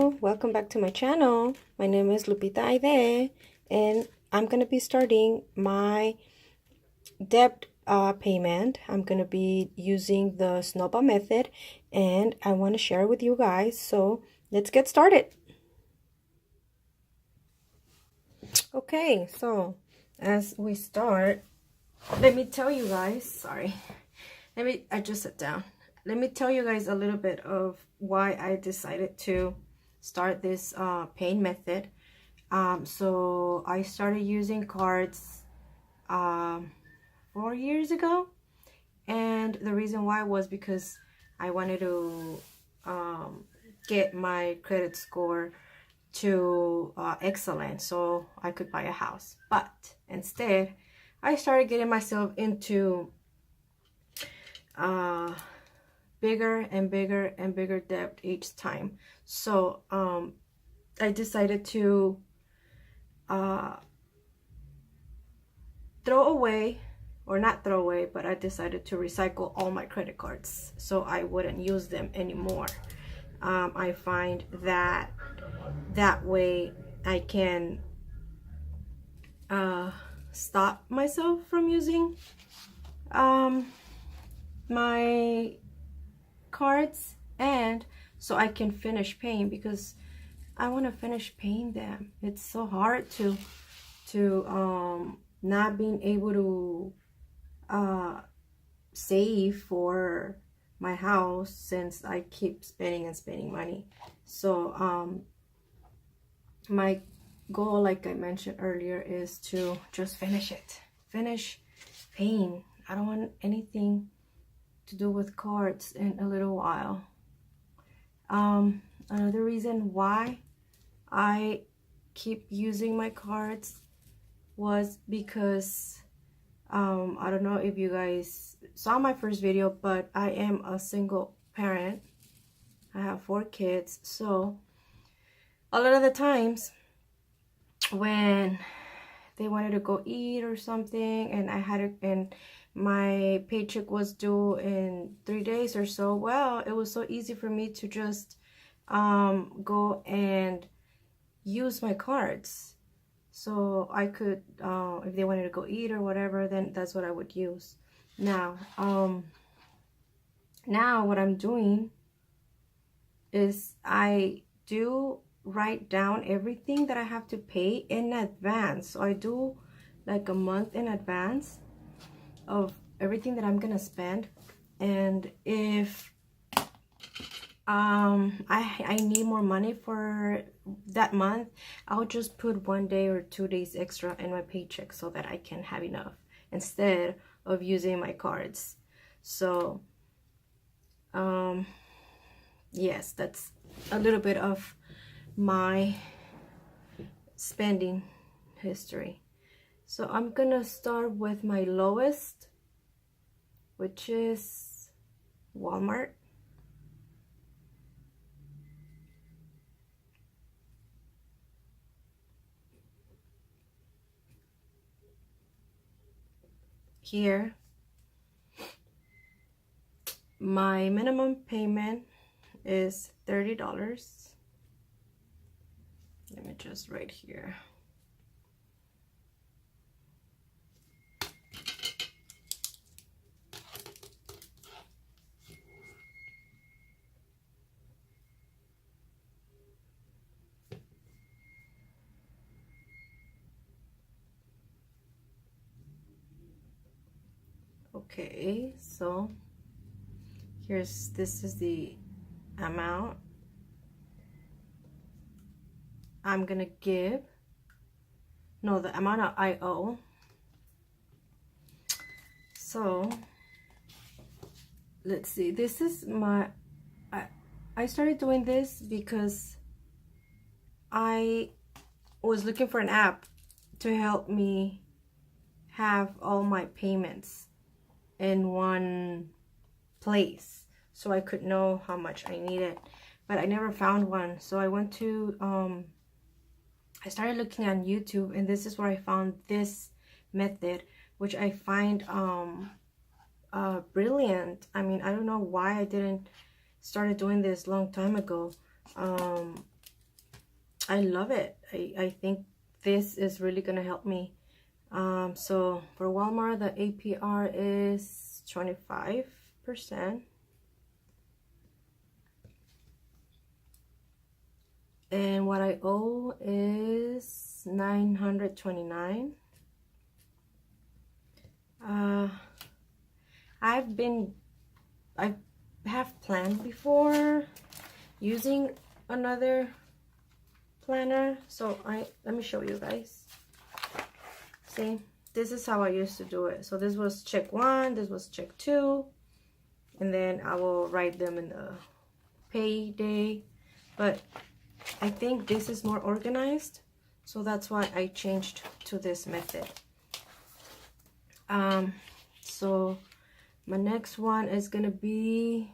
Welcome back to my channel. My name is Lupita Aide, and I'm going to be starting my debt payment. I'm going to be using the Snowball method, and I want to share it with you guys. So let's get started. Okay, so as we start, let me tell you guys, I just sat down. Let me tell you guys a little bit of why I decided to start this paying method. So I started using cards 4 years ago, and the reason why was because I wanted to get my credit score to excellent so I could buy a house. But instead I started getting myself into bigger and bigger and bigger debt each time. So I decided to throw away, or not throw away, but I decided to recycle all my credit cards so I wouldn't use them anymore. I find that way I can stop myself from using my cards, and so I can finish paying, because I want to finish paying them. It's so hard to not being able to save for my house, since I keep spending and spending money. So my goal, like I mentioned earlier, is to just finish paying. I don't want anything to do with cards in a little while. Another reason why I keep using my cards was because I don't know if you guys saw my first video, but I am a single parent. I have 4 kids, so a lot of the times when they wanted to go eat or something, and and my paycheck was due in 3 days or so, well, it was so easy for me to just go and use my cards. So I could, if they wanted to go eat or whatever, then that's what I would use. Now what I'm doing is I do write down everything that I have to pay in advance. So I do like a month in advance of everything that I'm gonna spend. And if I need more money for that month, I'll just put 1 day or 2 days extra in my paycheck so that I can have enough instead of using my cards. So yes, that's a little bit of my spending history. So I'm gonna start with my lowest, which is Walmart. Here, my minimum payment is $30. Let me just write here. Okay, so this is the amount I'm gonna give. No, the amount I owe. So let's see, this is my, I started doing this because I was looking for an app to help me have all my payments in one place so I could know how much I needed, but I never found one. So I went to I started looking on YouTube, and this is where I found this method, which I find brilliant. I don't know why I didn't started doing this long time ago. I love it. I think this is really gonna help me. So for Walmart, the APR is 25%. And what I owe is $929. I have planned before using another planner, so let me show you guys. See, this is how I used to do it. So this was check 1, this was check 2, and then I will write them in the payday. But I think this is more organized, so that's why I changed to this method. So my next one is gonna be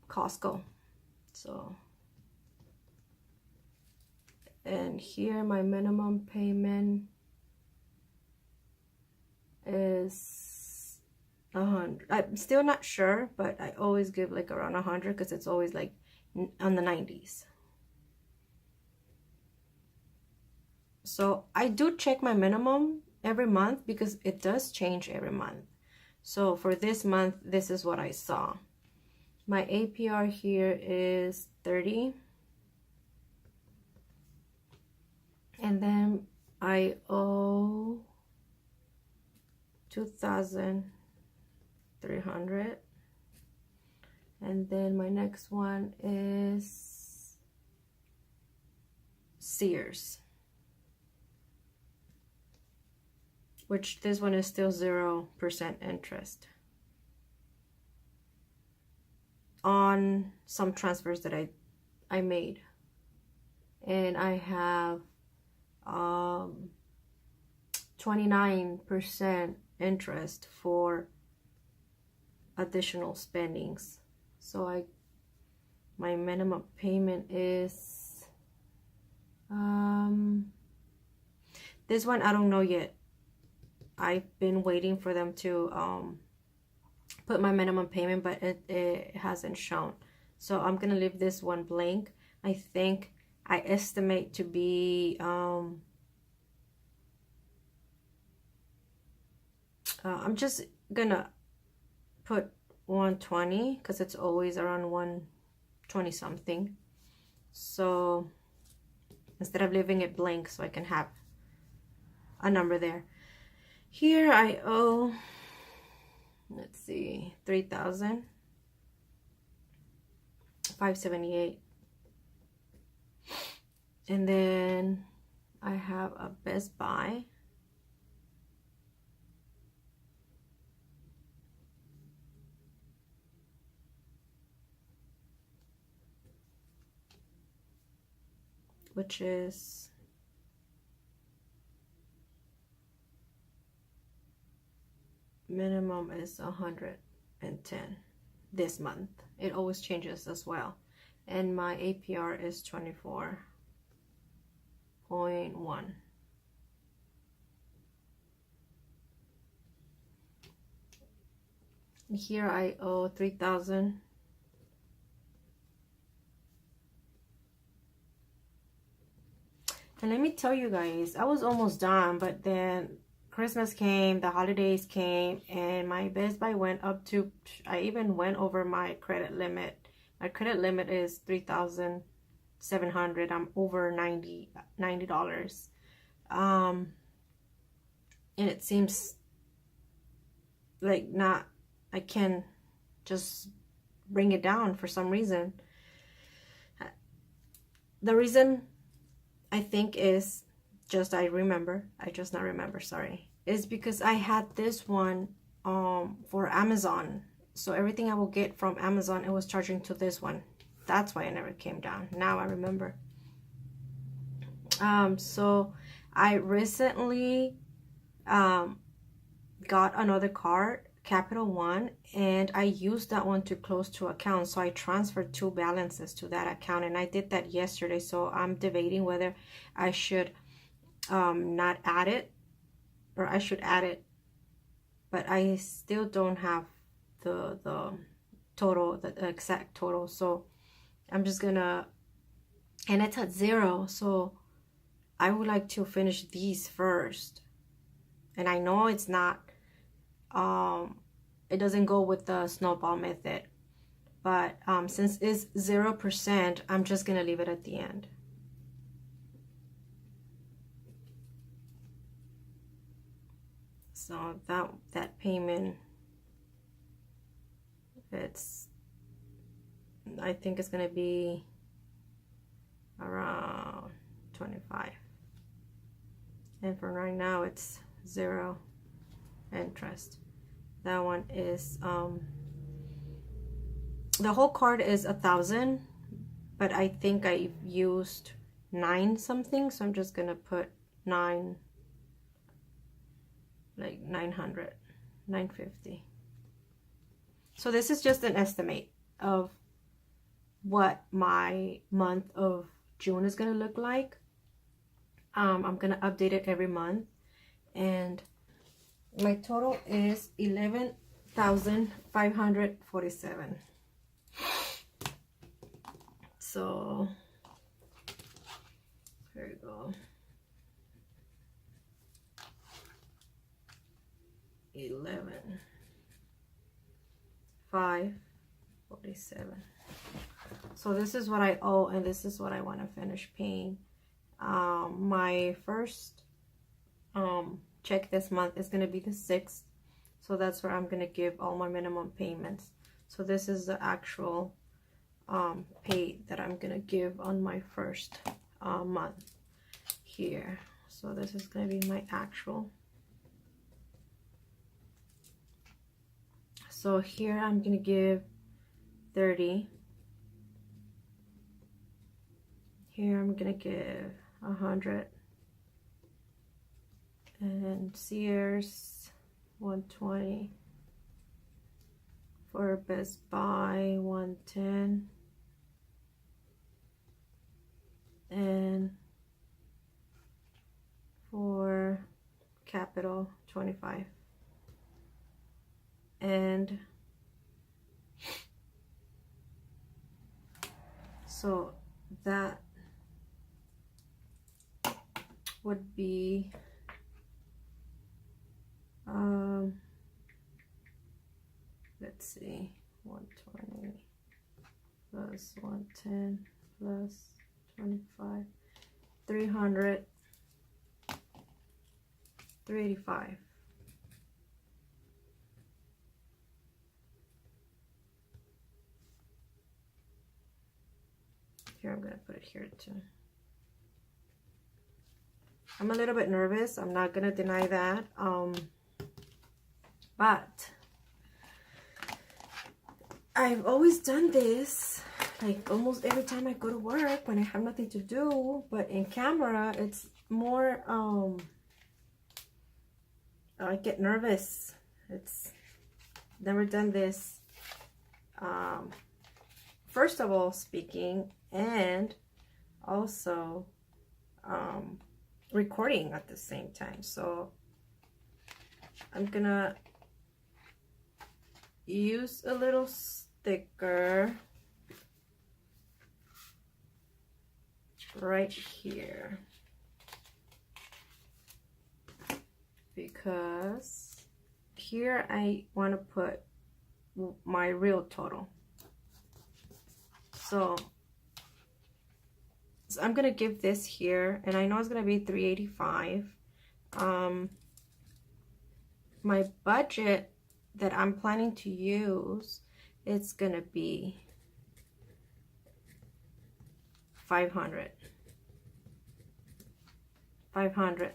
Costco. So, and here my minimum payment is 100. I'm still not sure, but I always give like around 100 because it's always like on the 90s. So I do check my minimum every month because it does change every month. So for this month, this is what I saw. My APR here is 30. And then I owe 2,300. And then my next one is Sears, which this one is still 0% interest on some transfers that I made. And I have 29% interest for additional spendings. So my minimum payment is this one I don't know yet. I've been waiting for them to put my minimum payment, but it hasn't shown. So I'm gonna leave this one blank. I think I estimate to be I'm just gonna put 120 because it's always around 120 something. So instead of leaving it blank, so I can have a number there. Here I owe, let's see, 3,578. And then I have a Best Buy. Which is minimum is 110 this month. It always changes as well. And my APR is 24.1. Here I owe 3,000. And let me tell you guys, I was almost done, but then Christmas came, the holidays came, and my Best Buy went up to, I even went over my credit limit. My credit limit is $3,700. I'm over $90. And it seems like I can just bring it down for some reason. The reason I think is just not remember, sorry, is because I had this one for Amazon. So everything I will get from Amazon, it was charging to this one. That's why I never came down. Now I remember. So I recently got another card, Capital One, and I used that one to close 2 accounts. So I transferred 2 balances to that account, and I did that yesterday. So I'm debating whether I should not add it or I should add it, but I still don't have the total, the exact total. So I'm just gonna, and it's at 0, so I would like to finish these first. And I know it's not, it doesn't go with the snowball method, but since it's 0%, I'm just gonna leave it at the end. So that payment, I think it's gonna be around 25, and for right now it's 0 interest. That one is the whole card is 1,000, but I think I used 9 something, so I'm just gonna put 9, like 900, 950. So this is just an estimate of what my month of June is gonna look like. I'm gonna update it every month, and my total is 11,547. So here we go. 11,547. So this is what I owe, and this is what I want to finish paying. My first check this month is going to be the 6th, so that's where I'm going to give all my minimum payments. So this is the actual pay that I'm going to give on my first month here. So this is going to be my actual. So here I'm going to give 30. Here I'm going to give 100. And Sears 120. For Best Buy 110. And for Capital 25. And so that would be let's see, 120 plus 110 plus 25, 300, 385. Here, I'm gonna put it here too. I'm a little bit nervous, I'm not gonna deny that, but I've always done this, like almost every time I go to work when I have nothing to do. But in camera, it's more, I get nervous. It's never done this. First of all, speaking, and also recording at the same time. So I'm gonna use a little sticker right here, because here I want to put my real total. So I'm gonna give this here, and I know it's gonna be 385. My budget that I'm planning to use, it's gonna be 500.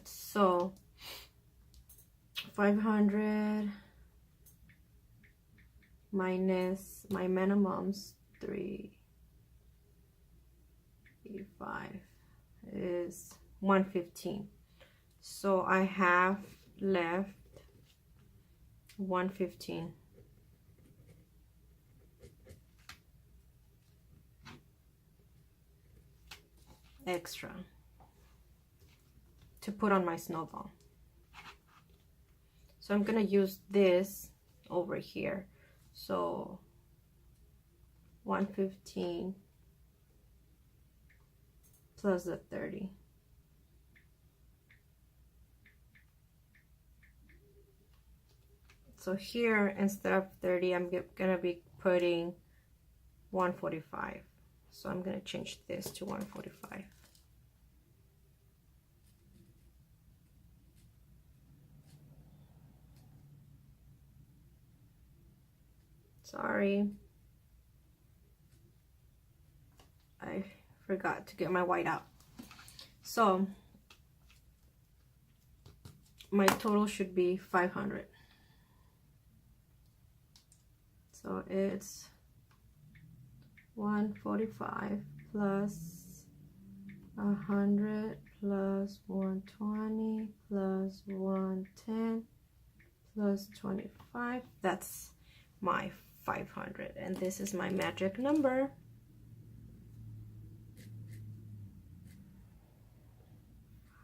So 500 minus my minimums 385 is 115. So I have left 115. Extra to put on my snowball. So I'm gonna use this over here. So 115 plus the 30. So here, instead of 30, I'm gonna be putting 145. So I'm gonna change this to 145. Sorry, I forgot to get my white out. So my total should be 500. So it's 145 plus 100 plus 120 plus 110 plus 25. That's my 500, and this is my magic number.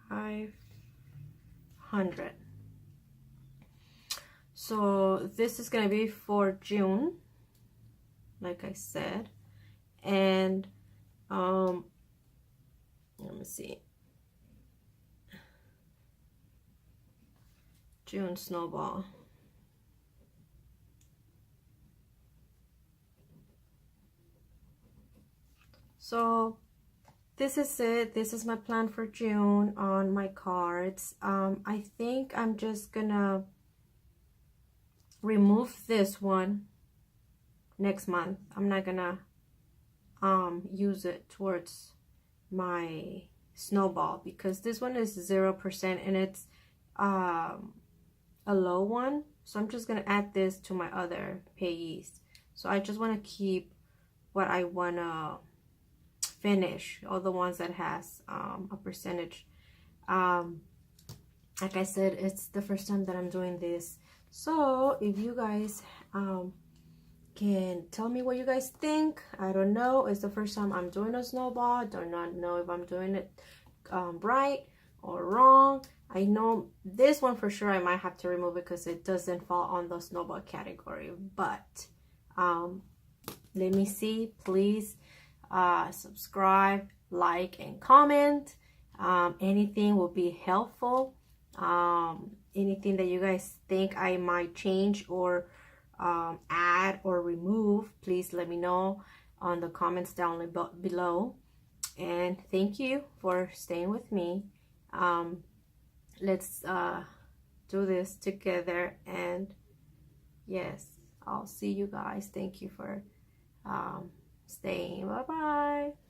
500. So this is gonna be for June, like I said, and let me see, June Snowball. So this is it. This is my plan for June on my cards. I think I'm just gonna remove this one next month. I'm not gonna use it towards my Snowball because this one is 0% and it's a low one. So I'm just gonna add this to my other payees. So I just want to keep what I wanna finish, all the ones that has a percentage. Like I said, it's the first time that I'm doing this. So if you guys can tell me what you guys think. I don't know, it's the first time I'm doing a Snowball. I do not know if I'm doing it right or wrong. I know this one for sure I might have to remove it because it doesn't fall on the Snowball category, but let me see. Please subscribe, like, and comment. Anything will be helpful. Anything that you guys think I might change or add or remove, please let me know on the comments down below. And thank you for staying with me. Let's do this together, and yes, I'll see you guys. Thank you for staying. Bye bye.